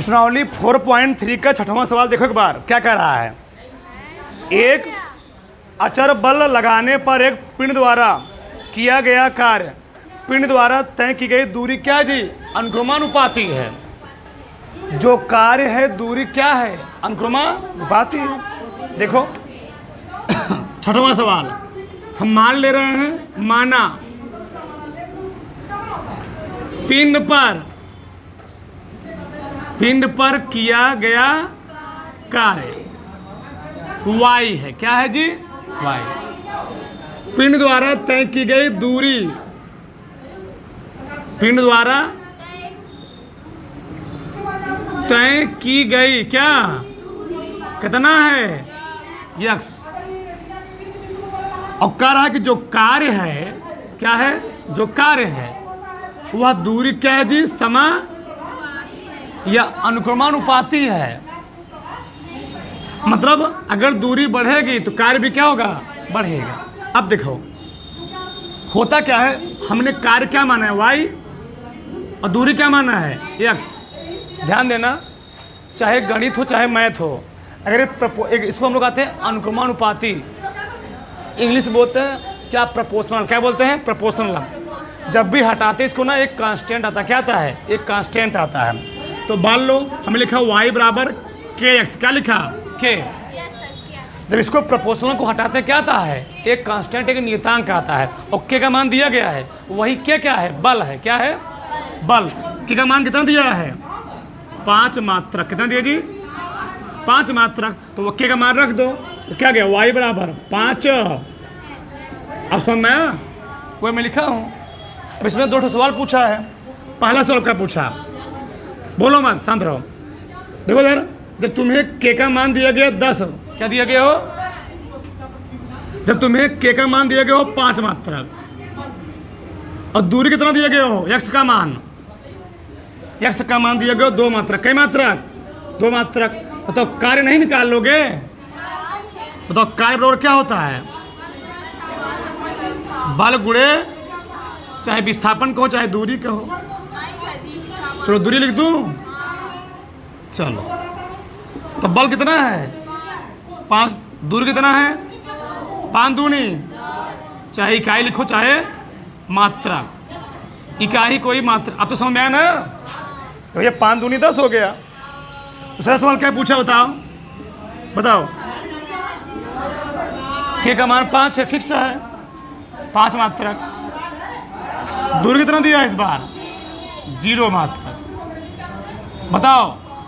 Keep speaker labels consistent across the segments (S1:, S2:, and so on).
S1: प्रश्नावली 4.3 का 6वां सवाल देखो एक बार क्या कह रहा है। एक अचर बल लगाने पर एक पिंड द्वारा किया गया कार्य पिंड द्वारा तय की गई दूरी क्या जी? अनुक्रमानुपाती है। जो कार्य है दूरी क्या है? अनुक्रमानुपाती है। देखो 6वां सवाल हम मान ले रहे हैं, माना पिंड पर किया गया कार्य y है। क्या है जी? y। पिंड द्वारा तय की गई दूरी, पिंड द्वारा तय की गई क्या कितना है? x। और कह रहा है कि जो कार्य है क्या है? जो कार्य है वह दूरी क्या है जी? समा या अनुक्रमानुपाती है। मतलब अगर दूरी बढ़ेगी तो कार्य भी क्या होगा? बढ़ेगा। अब देखो होता क्या है, हमने कार्य क्या माना है? y और दूरी क्या माना है? x। ध्यान देना, चाहे गणित हो चाहे मैथ हो, अगर इसको हम लोग आते हैं अनुक्रमानुपाती, इंग्लिश बोलते हैं क्या? प्रपोर्शनल। क्या बोलते हैं? प्रपोर्शनल। जब भी हटाते इसको ना एक कांस्टेंट आता, क्या आता है? एक कांस्टेंट आता है। तो मान लो हमने लिखा y बराबर kx। क्या लिखा? k। जब इसको प्रपोर्शनल को हटाते क्या आता है? एक कांस्टेंट, एक नियतांक आता है और k का मान दिया गया है। वही k क्या है? बल है। क्या है? बल। k का मान कितना दिया है? 5 मात्रक। कितना दिया जी? 5 मात्रक। तो वो k का मान रख दो तो क्या गया? y बराबर 5। अब समझ में आया? कोई मैं लिखा हूँ। अब इसमें 2 सवाल पूछा है। पहला सवाल क्या पूछा? बोलो मत, शांत रहो। देखो यार, जब तुम्हें k का मान दिया गया 10, क्या दिया गया हो? जब तुम्हें k का मान दिया गया हो 5 मात्रक और दूरी कितना दिया गया हो? x का मान दिया गया 2 मात्रक। कई मात्रक? 2 मात्रक। तो कार्य नहीं निकाल लोगे? तो कार्य बराबर क्या होता है? बल गुणे चाहे विस्थापन कहो चाहे दूरी कहो। चलो दूरी लिख दूं। चलो तो बल कितना है? 5। दूरी कितना है? 5 दूनी, चाहे इकाई लिखो चाहे मात्रा, इकाई कोई मात्रा। अब तो समझ में आया ना? तो ये 5 दूनी 10 हो गया। दूसरा सवाल क्या पूछा? बताओ। k का मान 5 है, फिक्स है, 5 मात्रक। दूरी कितना दिया है इस बार? 0 मात्रक। बताओ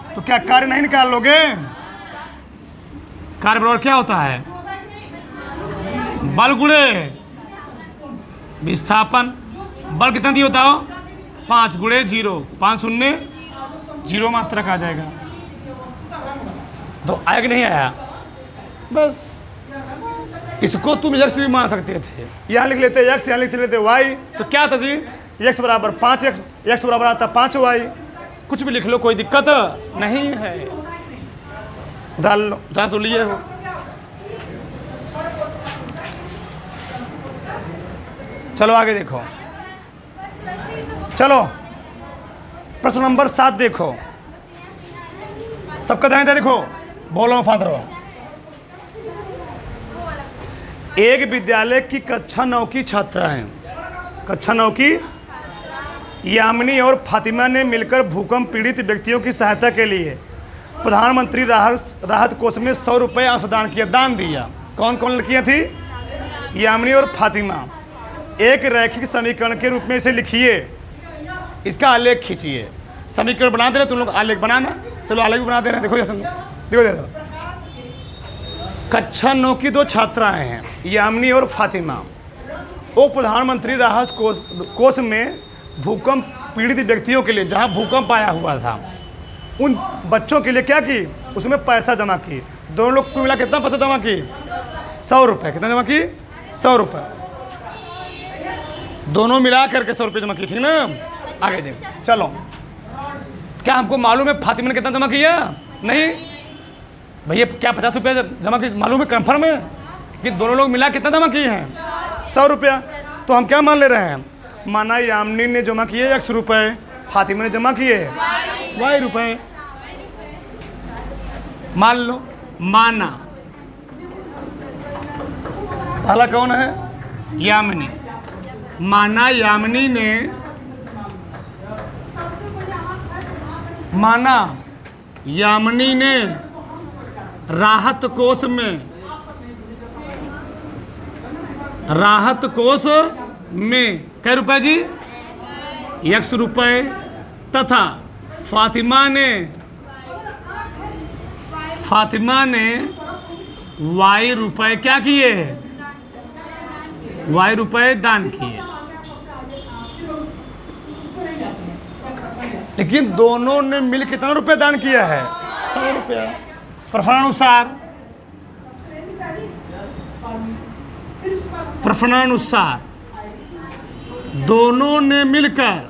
S1: तो क्या कार्य नहीं निकाल लोगे? कार्य बराबर क्या होता है? बल गुणे विस्थापन। बल कितना दिया बताओ? 5 गुणे 0, 5 शून्य 0 मात्रक आ जाएगा। तो आया कि नहीं आया? बस इसको तुम x भी मान सकते थे। यहाँ लिख लेते x, यहाँ लिख लेते y। तो क्या था जी? x बराबर 5x, x बराबर आता 5y। कुछ भी लिख लो, कोई दिक्कत नहीं है। डाल लो, डाल तो लिए हो। चलो आगे देखो। चलो प्रश्न नंबर 7 देखो। सबका ध्यान देखो, बोलो फांद रहो। एक विद्यालय की कक्षा 9 की छात्रा हैं। कक्षा 9 की यामिनी और फातिमा ने मिलकर भूकंप पीड़ित व्यक्तियों की सहायता के लिए प्रधानमंत्री राहत कोष में 100 रुपये अंशदान किया, दान दिया। कौन कौन लड़कियां थी? यामिनी और फातिमा। एक रैखिक समीकरण के रूप में इसे लिखिए, इसका आलेख खींचिए। समीकरण बना दे रहे तुम लोग, आलेख बनाना। चलो आलेख बना दे रहे हैं। देखो कक्षा 9 की 2 छात्राएं हैं, यामिनी और फातिमा। वो प्रधानमंत्री राहत कोष में भूकंप पीड़ित व्यक्तियों के लिए, जहां भूकंप आया हुआ था, उन बच्चों के लिए क्या की? उसमें पैसा जमा की। दोनों लोग को मिला कितना पैसा जमा की? 100 रुपये। कितना जमा की? 100 रुपये। दोनों मिला करके 100 रुपये जमा की, ठीक ना? आगे देखो। चलो क्या हमको मालूम है फातिमा ने कितना जमा किया? नहीं भैया, क्या 50 रुपये जमा की मालूम है? कंफर्म है कि दोनों लोग मिला कितना जमा किए हैं? 100 रुपया। तो हम क्या मान ले रहे हैं? माना यामिनी ने जमा किए x रुपये, फातिमा ने जमा किए y रुपये। मान लो माना, पहला कौन है? यामिनी। माना यामिनी ने, माना यामिनी ने राहत कोष में, राहत कोष में कै रुपए जी? 100 रुपये, तथा फातिमा ने Y रुपए क्या किए? Y रुपए दान किए। लेकिन दोनों ने मिल कितना रुपए दान किया है? 100 रुपया। प्रश्नानुसार दोनों ने मिलकर,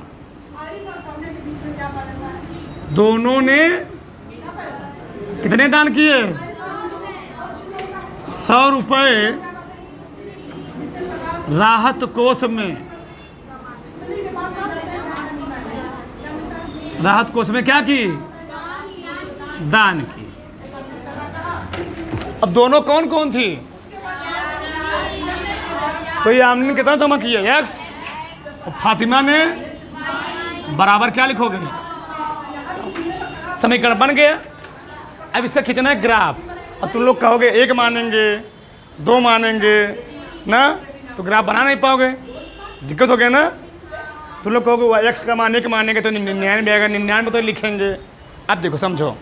S1: दोनों ने कितने दान किए? 100 रुपये राहत कोष में, राहत कोष में क्या की? दान की। अब दोनों कौन कौन थी? तो यामिनी ने कितना जमा किया? X। और फातिमा ने बराबर क्या लिखोगे? समीकरण बन गया। अब इसका खींचना है ग्राफ। और तुम लोग कहोगे 1 मानेंगे, 2 मानेंगे ना, तो ग्राफ बना नहीं पाओगे, दिक्कत हो गया ना। तुम लोग कहोगे X का मान 1 मानेंगे तो 99 आएगा, 99 तो लिखेंगे। अब देखो समझो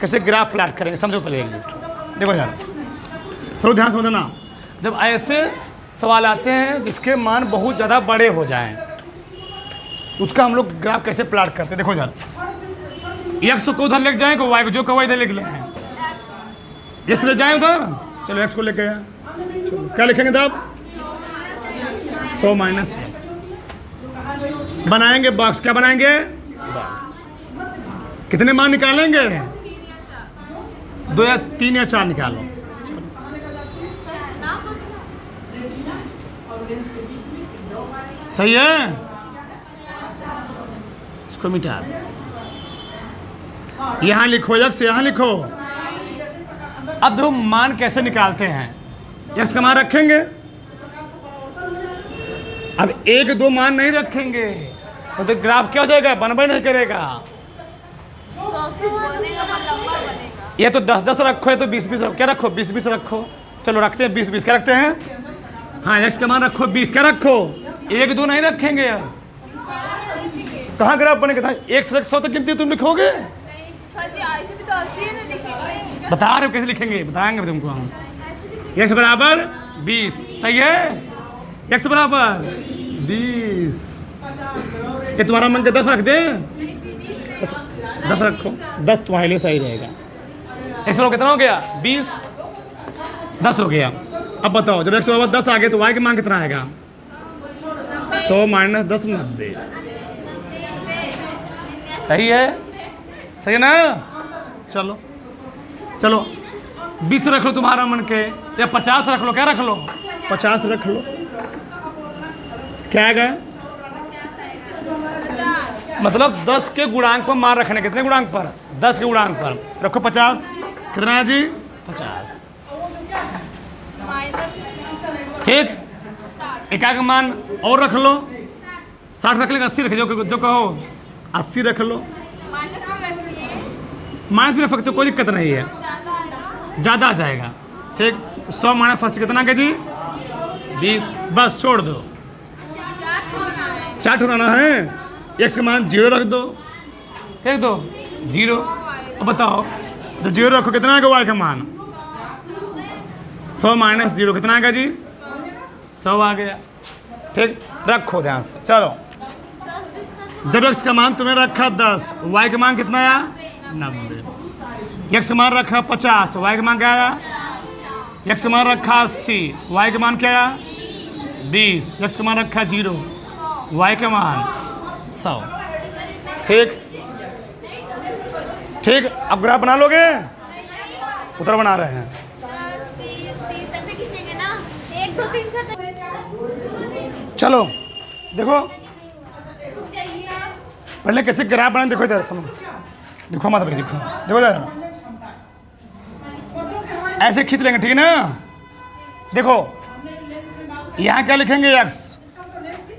S1: कैसे ग्राफ प्लाट करेंगे, समझो पहले। देखो यार, सब ध्यान समझना। जब ऐसे सवाल आते हैं जिसके मान बहुत ज़्यादा बड़े हो जाएं, उसका हम लोग ग्राफ कैसे प्लाट करते हैं। देखो यार, X को उधर लेके जाएँ, Y को जो कहो इधर लेके जाएँ, X ले जाएँ उधर, चलो X को लेके गया, चलो क्या लिखेंगे तब? 100 माइनस X। बनाएंगे बॉक्स, क्या बनाएंगे? बॉक्स। कितने मान निकालेंगे? 2 या 3 या 4 निकालो। सही है, इसको मिटा दो। यहां लिखो X, यहां लिखो। अब देखो मान कैसे निकालते हैं। X का मान रखेंगे, अब 1 2 मान नहीं रखेंगे तो ग्राफ क्या हो जाएगा? बनबे नहीं करेगा। ये तो 10 10 रखो, है तो 20 20 क्या रखो? 20 20 रखो। चलो रखते हैं 20 20 क्या रखते हैं? हाँ, X का मान रखो 20 क्या रखो? 1 2 नहीं रखेंगे यार। कहाँ ग्राफ बनेगा? 1 से 100 तक गिनती तुम लिखोगे? बता रहे हो कैसे लिखेंगे, बताएंगे तुमको हम। X बराबर 20, सही है? X बराबर 20। ये तुम्हारा मन के 10 रख दे, 10 रखो, 10 तुम्हारे लिए सही रहेगा। X कितना हो गया? 20, 10 हो गया। अब बताओ जब X बराबर 10 आ गए तो Y का मान कितना आएगा? 100 माइनस 10 90। सही है? सही है ना? चलो चलो 20 रख लो तुम्हारा मन के, या 50 रख लो। क्या रख लो? 50 रख लो। क्या आएगा? मतलब 10 के गुणांक पर मान रखने। कितने गुणांक पर? 10 के गुणांक पर रखो 50। कितना है जी? 50। ठीक, एक का मान और रख लो। 60 रख लेंगे, 80 रख जो कहो 80 रख लो। माइनस भी रख सकते हो, कोई दिक्कत नहीं है, ज़्यादा आ जाएगा। ठीक, 100 माइनस फर्स्ट कितना के जी? 20। बस छोड़ दो, 4 ठुराना है। X का मान 0 रख दो, फेंक दो 0। अब बताओ जब 0 रखो कितना आएगा Y का मान? 100 माइनस 0 कितना आएगा जी? 100 आ गया। ठीक, रखो ध्यान से। चलो जब X का मान तुमने रखा 10, Y का मान कितना आया? 90। X का मान रखा 50, Y का मान क्या आया? X का मान रखा 80, Y का मान क्या आया? 20। X का मान रखा 0, Y का मान 100। ठीक ठीक, अब ग्राफ बना लोगे? उधर बना रहे हैं।
S2: 10 20 30 ऐसे खींचेंगे ना, 1 2 3 4।
S1: चलो देखो पहले कैसे ग्राफ बनाए, देखो इधर समझो, देखो मत भाई, देखो देखो इधर, ऐसे खींच लेंगे, ठीक है ना। देखो यहाँ क्या लिखेंगे x,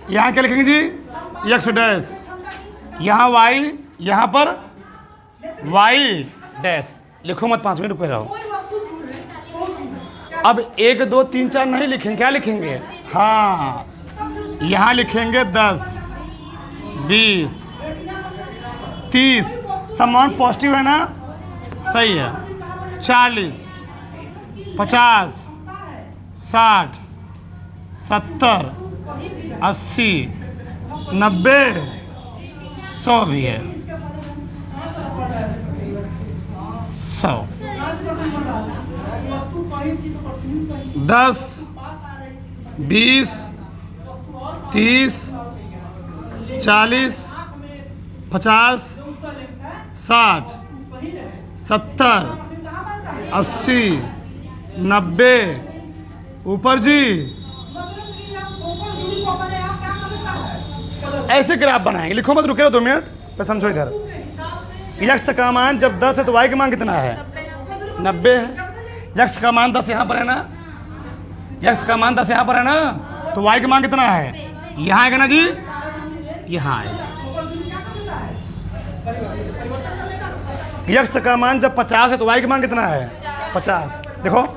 S1: यहाँ क्या लिखेंगे जी x डैश, यहाँ y, यहाँ पर y डैश। लिखो मत, 5 मिनट रुके रहो। अब 1 2 3 4 नहीं लिखेंगे, क्या लिखेंगे? हाँ, यहाँ लिखेंगे 10 20 30, समान पॉजिटिव है ना, सही है। 40 50 60 70 80 90 100 भी है, 100 10 20 30 40 50 60 70 80 90 ऊपर जी, ऐसे ग्राफ बनाएंगे। लिखो मत, रुके रहो 2 मिनट पे, समझो इधर। यक्स का मान जब 10 है तो वाई का मान कितना है? 90 है। यक्स का मान 10 यहाँ पर है ना, यक्स का मान 10 यहाँ पर है ना, तो वाई का मान कितना है? यहाँ आएगा ना जी, यहाँ आएगा। यक्स का मान जब 50 है तो वाई का मान कितना है? 50। देखो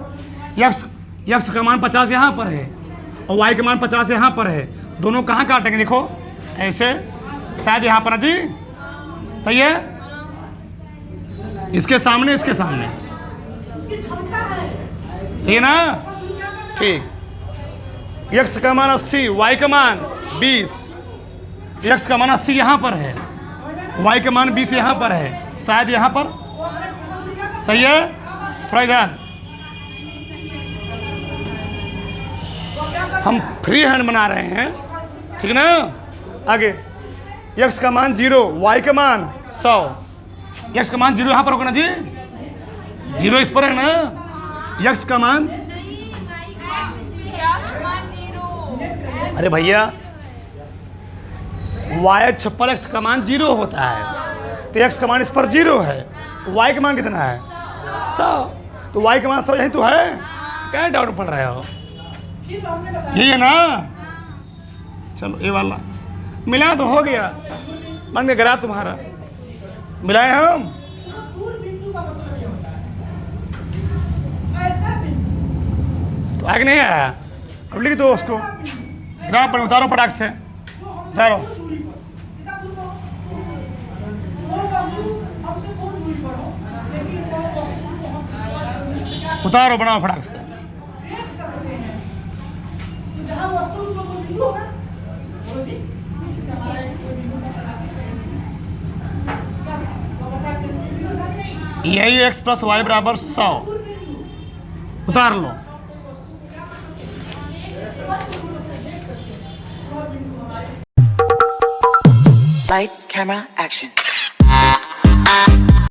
S1: यक्स का मान 50 यहाँ पर है और वाई का मान 50 यहाँ पर है, दोनों कहाँ काटेंगे? देखो ऐसे, शायद यहाँ पर ना जी, सही है। इसके सामने, इसके सामने, सही है ना, ठीक। यक्स का मान 80, वाई का मान 20। यक्स का मान 80 यहाँ पर है, वाई का मान 20 यहाँ पर है, शायद यहाँ पर, सही है। थोड़ा इधर हम फ्री हैंड बना रहे हैं, ठीक है ना। आगे यक्स का मान 0, वाई का मान 100। यक्स का मान 0 यहाँ पर होगा ना जी, 0 इस पर है ना। यक्स का मान, अरे भैया वाई छप्पर एक्स का मान 0 होता है, तो एक्स का मान इस पर 0 है, वाई का मान कितना है? 100। तो वाई का मान 100 यही तो है, क्या डाउट पड़ रहे हो? यही है ना। चलो ये वाला मिला तो हो गया, मान के ग्राफ तुम्हारा मिलाए हम। तो आगे नहीं आया, अब लिख दो उसको, ग्राफ पर उतारो फटाक से, उतारो उतारो, बनाओ फटाक से। यही एक्स प्लस वाई बराबर 100, उतार लो।
S3: Lights, camera, action.